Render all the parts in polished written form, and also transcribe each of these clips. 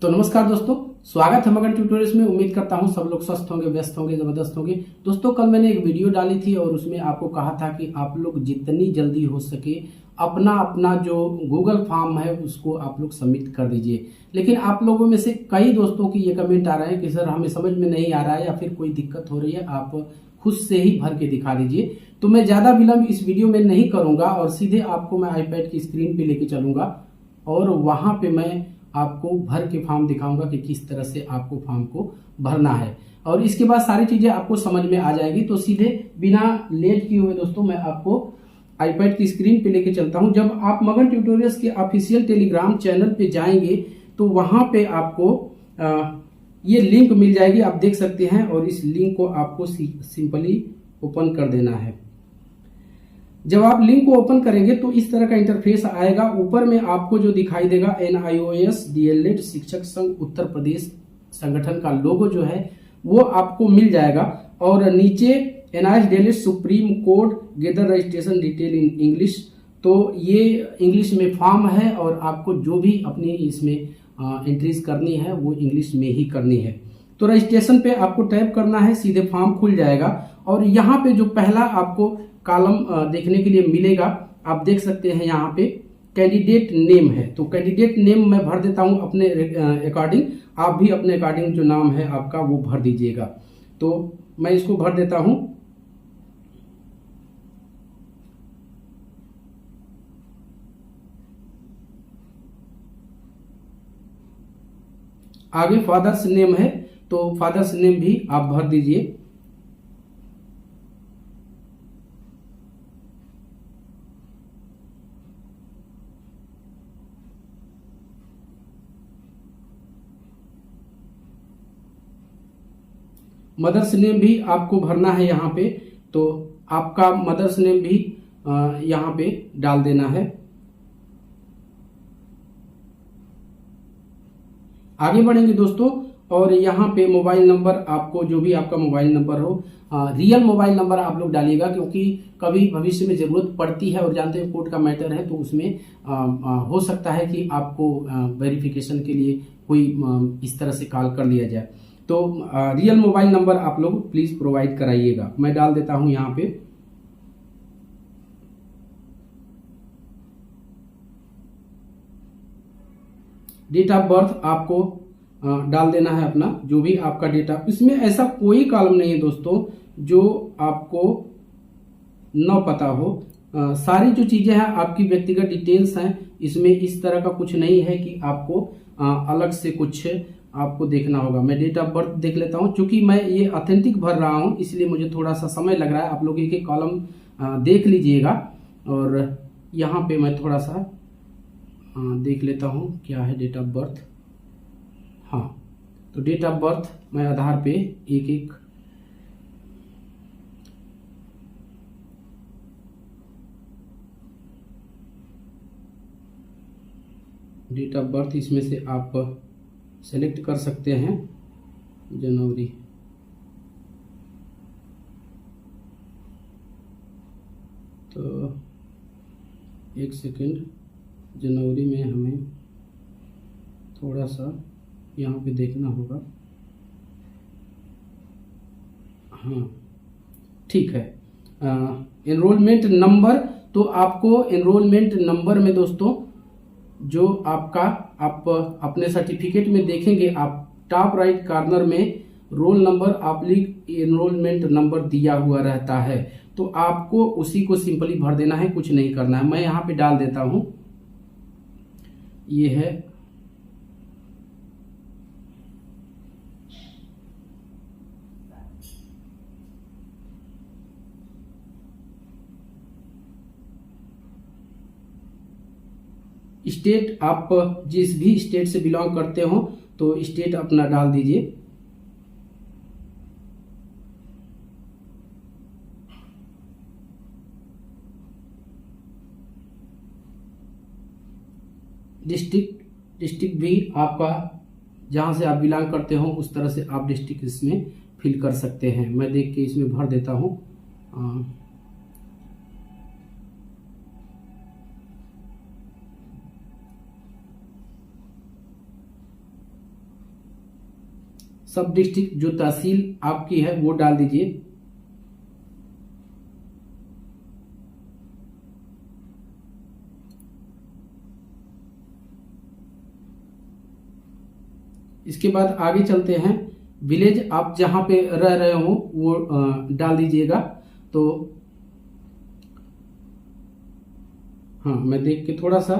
तो नमस्कार दोस्तों, स्वागत है मगन ट्यूटोरियल्स में। उम्मीद करता हूं सब लोग स्वस्थ होंगे, व्यस्त होंगे, जबरदस्त होंगे। दोस्तों, कल मैंने एक वीडियो डाली थी और उसमें आपको कहा था कि आप लोग जितनी जल्दी हो सके अपना अपना जो गूगल फॉर्म है उसको आप लोग सबमिट कर दीजिए। लेकिन आप लोगों में से कई दोस्तों की ये कमेंट आ रहे हैं कि सर हमें समझ में नहीं आ रहा है या फिर कोई दिक्कत हो रही है, आप खुद से ही भर के दिखा दीजिए। तो मैं ज्यादा विलंब इस वीडियो में नहीं करूंगा और सीधे आपको मैं आईपैड की स्क्रीन पे लेके चलूंगा और वहां पे मैं आपको भर के फॉर्म दिखाऊंगा कि किस तरह से आपको फॉर्म को भरना है और इसके बाद सारी चीजें आपको समझ में आ जाएगी। तो सीधे बिना लेट किए हुए दोस्तों मैं आपको आईपैड की स्क्रीन पे लेके चलता हूं। जब आप मगन ट्यूटोरियल्स के ऑफिशियल टेलीग्राम चैनल पे जाएंगे तो वहां पे आपको ये लिंक मिल जाएगी, आप देख सकते हैं। और इस लिंक को आपको सिंपली ओपन कर देना है। जब आप लिंक को ओपन करेंगे तो इस तरह का इंटरफेस आएगा। ऊपर में आपको जो दिखाई देगा NIOS DLED शिक्षक संघ उत्तर प्रदेश संगठन का लोगो जो है वो आपको मिल जाएगा। और नीचे NIOS DLED supreme court gather registration detail in English, तो ये इंग्लिश में फॉर्म है और आपको जो भी अपनी इसमें एंट्रीज करनी है वो इंग्लिश में ही करनी है। तो रजिस्ट्रेशन पे आपको टैप करना है, सीधे फॉर्म खुल जाएगा। और यहाँ पे जो पहला आपको कॉलम देखने के लिए मिलेगा, आप देख सकते हैं यहाँ पे कैंडिडेट नेम है। तो कैंडिडेट नेम मैं भर देता हूं अपने अकॉर्डिंग, आप भी अपने अकॉर्डिंग जो नाम है आपका वो भर दीजिएगा। तो मैं इसको भर देता हूं। आगे फादर्स नेम है तो फादर्स नेम भी आप भर दीजिए। मदर्स नेम भी आपको भरना है यहाँ पे, तो आपका मदर्स नेम भी यहाँ पे डाल देना है। आगे बढ़ेंगे दोस्तों और यहाँ पे मोबाइल नंबर, आपको जो भी आपका मोबाइल नंबर हो, रियल मोबाइल नंबर आप लोग डालिएगा, क्योंकि कभी भविष्य में जरूरत पड़ती है और जानते हैं कोर्ट का मैटर है तो उसमें हो सकता है कि आपको वेरिफिकेशन के लिए कोई इस तरह से कॉल कर लिया जाए। तो रियल मोबाइल नंबर आप लोग प्लीज प्रोवाइड कराइएगा। मैं डाल देता हूं यहाँ पे। डेट ऑफ बर्थ आपको डाल देना है अपना, जो भी आपका डेटा। इसमें ऐसा कोई कॉलम नहीं है दोस्तों जो आपको न पता हो। सारी जो चीजें हैं आपकी व्यक्तिगत डिटेल्स हैं, इसमें इस तरह का कुछ नहीं है कि आपको अलग से कुछ आपको देखना होगा। मैं डेट ऑफ बर्थ देख लेता हूं, क्योंकि मैं ये ऑथेंटिक भर रहा हूं इसलिए मुझे थोड़ा सा समय लग रहा है। आप लोग एक एक कॉलम देख लीजिएगा और यहाँ पे मैं थोड़ा सा देख लेता हूं क्या है डेट ऑफ बर्थ। हाँ, तो डेट ऑफ बर्थ मैं आधार पे एक एक डेट ऑफ बर्थ इसमें से आप सेलेक्ट कर सकते हैं। जनवरी, तो एक सेकेंड, जनवरी में हमें थोड़ा सा यहाँ पे देखना होगा। हाँ ठीक है। एनरोलमेंट नंबर, तो आपको एनरोलमेंट नंबर में दोस्तों जो आपका आप अपने सर्टिफिकेट में देखेंगे, आप टॉप राइट कॉर्नर में roll number oblique enrolment number दिया हुआ रहता है, तो आपको उसी को सिंपली भर देना है, कुछ नहीं करना है। मैं यहाँ पे डाल देता हूं, ये है स्टेट। आप जिस भी स्टेट से बिलोंग करते हो तो स्टेट अपना डाल दीजिए। डिस्ट्रिक्ट भी आपका जहां से आप बिलोंग करते हो उस तरह से आप डिस्ट्रिक्ट इसमें फिल कर सकते हैं। मैं देख के इसमें भर देता हूं। सब डिस्ट्रिक्ट जो तहसील आपकी है वो डाल दीजिए। इसके बाद आगे चलते हैं, विलेज आप जहां पे रह रहे हो वो डाल दीजिएगा। तो हाँ, मैं देख के थोड़ा सा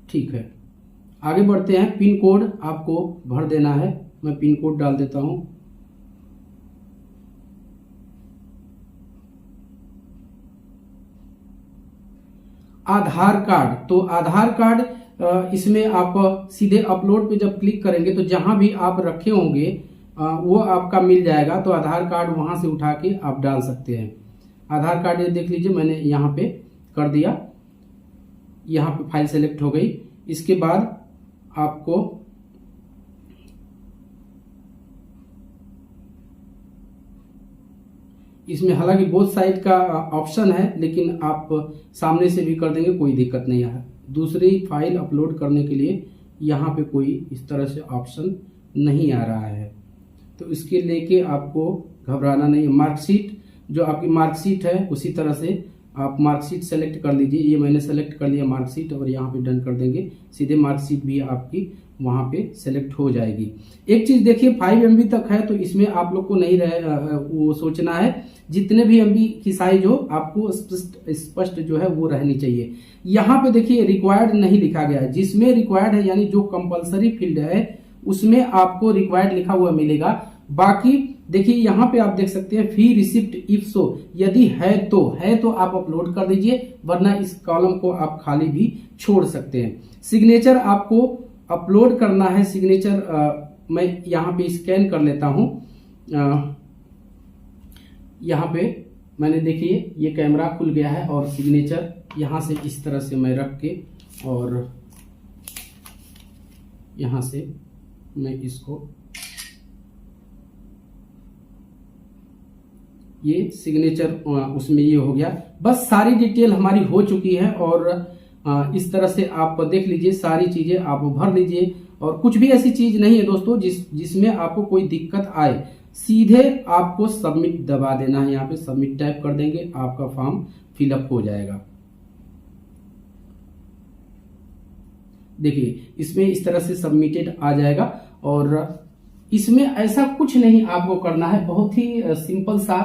ठीक है, आगे बढ़ते हैं। पिन कोड आपको भर देना है, मैं पिन कोड डाल देता हूं। आधार कार्ड, तो आधार कार्ड इसमें आप सीधे अपलोड पे जब क्लिक करेंगे तो जहां भी आप रखे होंगे वो आपका मिल जाएगा। तो आधार कार्ड वहां से उठा के आप डाल सकते हैं। आधार कार्ड ये देख लीजिए, मैंने यहाँ पे कर दिया, यहाँ पे फाइल सेलेक्ट हो गई। इसके बाद आपको इसमें हालांकि बोथ साइड का ऑप्शन है, लेकिन आप सामने से भी कर देंगे, कोई दिक्कत नहीं है। दूसरी फाइल अपलोड करने के लिए यहाँ पे कोई इस तरह से ऑप्शन नहीं आ रहा है, तो इसके लेके आपको घबराना नहीं है। मार्कशीट, जो आपकी मार्कशीट है उसी तरह से आप मार्कशीट सेलेक्ट कर लीजिए। ये मैंने सेलेक्ट कर लिया मार्कशीट, और यहाँ पे डन कर देंगे, सीधे मार्कशीट भी आपकी वहां पे सेलेक्ट हो जाएगी। एक चीज देखिए, 5 MB तक है, तो इसमें आप लोग को नहीं वो सोचना है। जितने भी MB की साइज हो आपको स्पष्ट जो है वो रहनी चाहिए। यहाँ पे देखिए रिक्वायर्ड नहीं लिखा गया है, जिसमें रिक्वायर्ड है यानी जो कंपलसरी फील्ड है उसमें आपको रिक्वायर्ड लिखा हुआ मिलेगा। बाकी देखिए यहाँ पे आप देख सकते हैं फी रिसिप्ट इफ सो, यदि है तो आप अपलोड कर दीजिए, वरना इस कॉलम को आप खाली भी छोड़ सकते हैं। सिग्नेचर आपको अपलोड करना है। सिग्नेचर मैं यहाँ पे स्कैन कर लेता हूं। यहाँ पे मैंने देखिए ये कैमरा खुल गया है, और सिग्नेचर यहाँ से इस तरह से मैं रख के, और यहाँ से मैं इसको, ये सिग्नेचर उसमें ये हो गया। बस सारी डिटेल हमारी हो चुकी है, और इस तरह से आप देख लीजिए, सारी चीजें आप भर लीजिए, और कुछ भी ऐसी चीज नहीं है दोस्तों जिसमें आपको कोई दिक्कत आए। सीधे आपको सबमिट दबा देना है, यहाँ पे सबमिट टाइप कर देंगे, आपका फॉर्म फिलअप हो जाएगा। देखिए इसमें इस तरह से सबमिटेड आ जाएगा, और इसमें ऐसा कुछ नहीं आपको करना है, बहुत ही सिंपल सा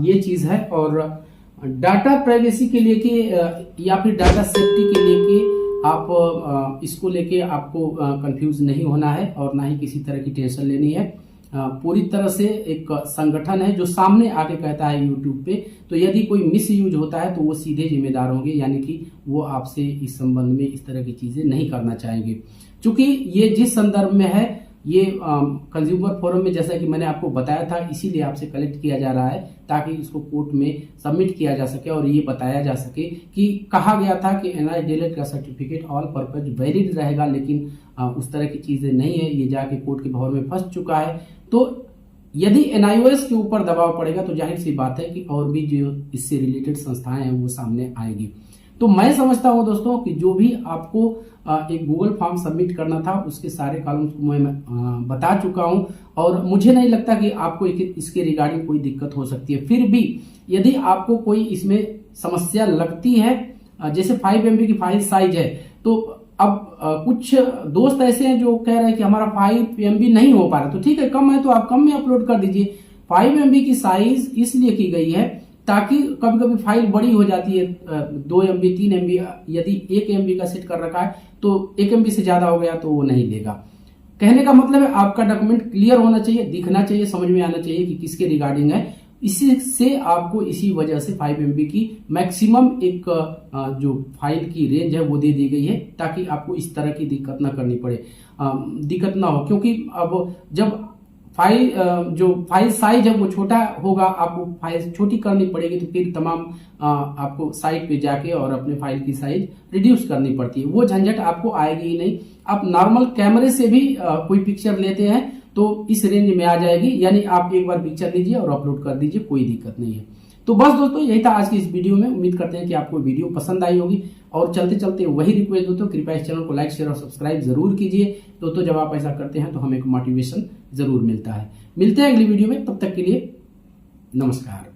ये चीज है। और डाटा प्राइवेसी के लिए कि या फिर डाटा सेफ्टी के लिए कि आप इसको लेके आपको कंफ्यूज नहीं होना है, और ना ही किसी तरह की टेंशन लेनी है। पूरी तरह से एक संगठन है जो सामने आके कहता है यूट्यूब पे, तो यदि कोई मिस यूज होता है तो वो सीधे जिम्मेदार होंगे, यानी कि वो आपसे इस संबंध में इस तरह की चीजें नहीं करना चाहेंगे। क्योंकि ये जिस संदर्भ में है, ये कंज्यूमर फोरम में जैसा कि मैंने आपको बताया था, इसीलिए आपसे कलेक्ट किया जा रहा है ताकि इसको कोर्ट में सबमिट किया जा सके, और ये बताया जा सके कि कहा गया था कि NIDLED का सर्टिफिकेट ऑल पर्पज वैलिड रहेगा, लेकिन उस तरह की चीजें नहीं है। ये जाके कोर्ट के भंवर में फंस चुका है। तो यदि NIOS के ऊपर दबाव पड़ेगा तो जाहिर सी बात है कि और भी जो इससे रिलेटेड संस्थाएं हैं वो सामने आएगी। तो मैं समझता हूं दोस्तों कि जो भी आपको एक गूगल फॉर्म सबमिट करना था उसके सारे कॉलम्स को मैं बता चुका हूं, और मुझे नहीं लगता कि आपको इसके रिगार्डिंग कोई दिक्कत हो सकती है। फिर भी यदि आपको कोई इसमें समस्या लगती है, जैसे 5 MB की फाइल साइज है, तो अब कुछ दोस्त ऐसे हैं जो कह रहे हैं कि हमारा 5 MB नहीं हो पा रहा, तो ठीक है, कम है तो आप कम में अपलोड कर दीजिए। 5 MB की साइज इसलिए की गई है ताकि कभी कभी फाइल बड़ी हो जाती है, 2 MB 3 MB, यदि 1 MB का सेट कर रखा है तो 1 MB से ज्यादा हो गया तो वो नहीं देगा। कहने का मतलब है आपका डॉक्यूमेंट क्लियर होना चाहिए, दिखना चाहिए, समझ में आना चाहिए कि किसके रिगार्डिंग है। इसी से आपको इसी वजह से 5 MB की मैक्सिमम एक जो फाइल की रेंज है वो दे दी गई है, ताकि आपको इस तरह की दिक्कत ना करनी पड़े, दिक्कत ना हो। क्योंकि अब जब जो फाइल साइज है वो छोटा होगा, आपको फाइल छोटी करनी पड़ेगी, तो फिर तमाम आपको साइट पे जाके और अपने फाइल की साइज रिड्यूस करनी पड़ती है, वो झंझट आपको आएगी ही नहीं। आप नॉर्मल कैमरे से भी कोई पिक्चर लेते हैं तो इस रेंज में आ जाएगी। यानी आप एक बार पिक्चर लीजिए और अपलोड कर दीजिए, कोई दिक्कत नहीं है। तो बस दोस्तों यही था आज की इस वीडियो में। उम्मीद करते हैं कि आपको वीडियो पसंद आई होगी। और चलते चलते वही रिक्वेस्ट दोस्तों, कृपया इस चैनल को लाइक शेयर और सब्सक्राइब जरूर कीजिए दोस्तों। जब आप ऐसा करते हैं तो हमें एक मोटिवेशन जरूर मिलता है। मिलते हैं अगली वीडियो में, तब तक के लिए नमस्कार।